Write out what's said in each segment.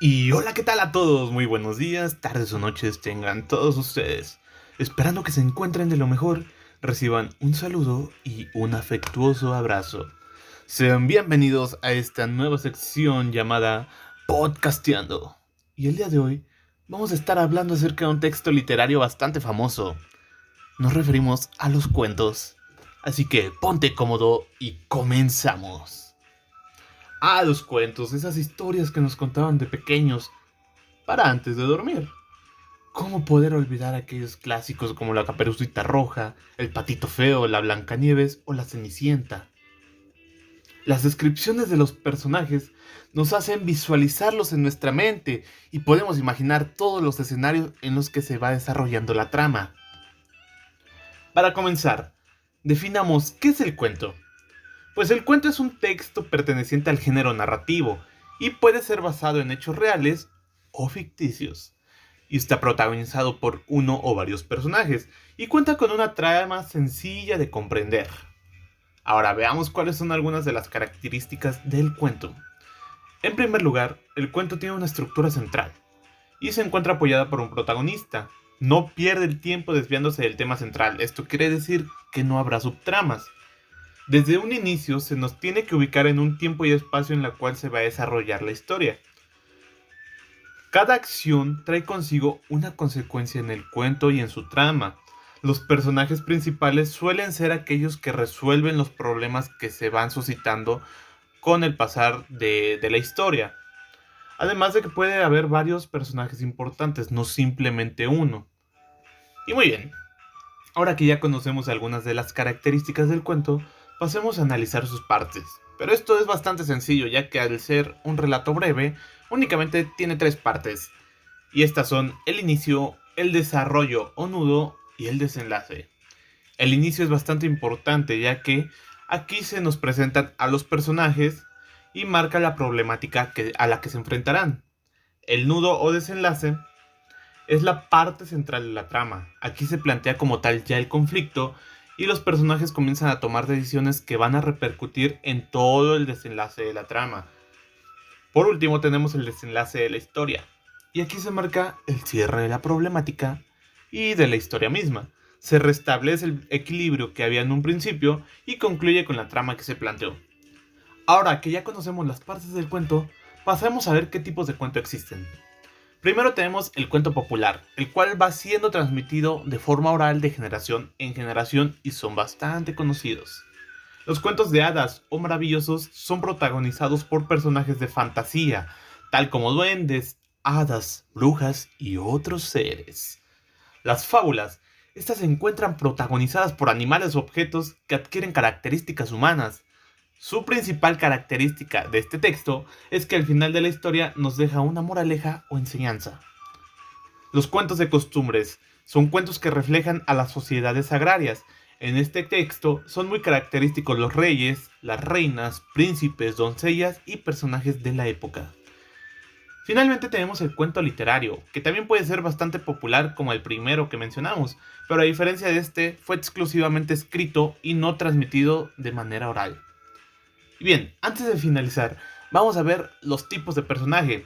Y hola, ¿qué tal a todos? Muy buenos días, tardes o noches tengan todos ustedes. Esperando que se encuentren de lo mejor, reciban un saludo y un afectuoso abrazo. Sean bienvenidos a esta nueva sección llamada Podcasteando. Y el día de hoy vamos a estar hablando acerca de un texto literario bastante famoso. Nos referimos a los cuentos. Así que ponte cómodo y comenzamos. Los cuentos, esas historias que nos contaban de pequeños para antes de dormir. ¿Cómo poder olvidar aquellos clásicos como la Caperucita Roja, el Patito Feo, la Blancanieves o la Cenicienta? Las descripciones de los personajes nos hacen visualizarlos en nuestra mente y podemos imaginar todos los escenarios en los que se va desarrollando la trama. Para comenzar, definamos qué es el cuento. Pues el cuento es un texto perteneciente al género narrativo y puede ser basado en hechos reales o ficticios. Y está protagonizado por uno o varios personajes y cuenta con una trama sencilla de comprender. Ahora veamos cuáles son algunas de las características del cuento. En primer lugar, el cuento tiene una estructura central y se encuentra apoyada por un protagonista. No pierde el tiempo desviándose del tema central, esto quiere decir que no habrá subtramas. Desde un inicio se nos tiene que ubicar en un tiempo y espacio en el cual se va a desarrollar la historia. Cada acción trae consigo una consecuencia en el cuento y en su trama. Los personajes principales suelen ser aquellos que resuelven los problemas que se van suscitando con el pasar de la historia. Además de que puede haber varios personajes importantes, no simplemente uno. Y muy bien, ahora que ya conocemos algunas de las características del cuento, pasemos a analizar sus partes. Pero esto es bastante sencillo, ya que al ser un relato breve, únicamente tiene 3 partes. Y estas son el inicio, el desarrollo o nudo y el desenlace. El inicio es bastante importante, ya que aquí se nos presentan a los personajes y marca la problemática a la que se enfrentarán. El nudo o desenlace es la parte central de la trama. Aquí se plantea como tal ya el conflicto y los personajes comienzan a tomar decisiones que van a repercutir en todo el desenlace de la trama. Por último tenemos el desenlace de la historia, y aquí se marca el cierre de la problemática y de la historia misma. Se restablece el equilibrio que había en un principio y concluye con la trama que se planteó. Ahora que ya conocemos las partes del cuento, pasemos a ver qué tipos de cuento existen. Primero tenemos el cuento popular, el cual va siendo transmitido de forma oral de generación en generación y son bastante conocidos. Los cuentos de hadas o maravillosos son protagonizados por personajes de fantasía, tal como duendes, hadas, brujas y otros seres. Las fábulas, estas se encuentran protagonizadas por animales o objetos que adquieren características humanas. Su principal característica de este texto es que al final de la historia nos deja una moraleja o enseñanza. Los cuentos de costumbres son cuentos que reflejan a las sociedades agrarias. En este texto son muy característicos los reyes, las reinas, príncipes, doncellas y personajes de la época. Finalmente tenemos el cuento literario, que también puede ser bastante popular como el primero que mencionamos, pero a diferencia de este fue exclusivamente escrito y no transmitido de manera oral. Y bien, antes de finalizar, vamos a ver los tipos de personaje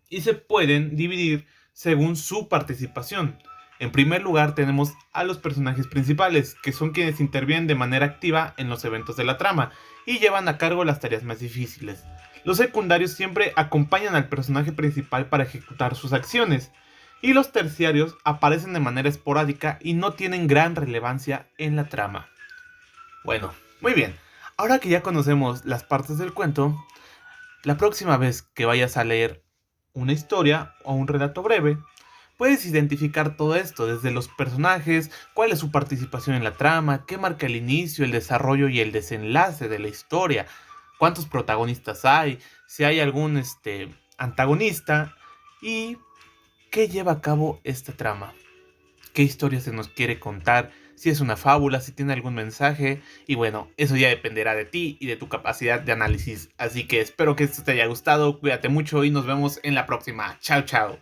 y se pueden dividir según su participación. En primer lugar tenemos a los personajes principales, que son quienes intervienen de manera activa en los eventos de la trama y llevan a cargo las tareas más difíciles. Los secundarios siempre acompañan al personaje principal para ejecutar sus acciones, y los terciarios aparecen de manera esporádica y no tienen gran relevancia en la trama. Bueno, muy bien, ahora que ya conocemos las partes del cuento, la próxima vez que vayas a leer una historia o un relato breve, puedes identificar todo esto, desde los personajes, cuál es su participación en la trama, qué marca el inicio, el desarrollo y el desenlace de la historia, cuántos protagonistas hay, si hay algún antagonista y qué lleva a cabo esta trama, qué historia se nos quiere contar, si es una fábula, si tiene algún mensaje, y bueno, eso ya dependerá de ti y de tu capacidad de análisis. Así que espero que esto te haya gustado, cuídate mucho y nos vemos en la próxima. Chao, chao.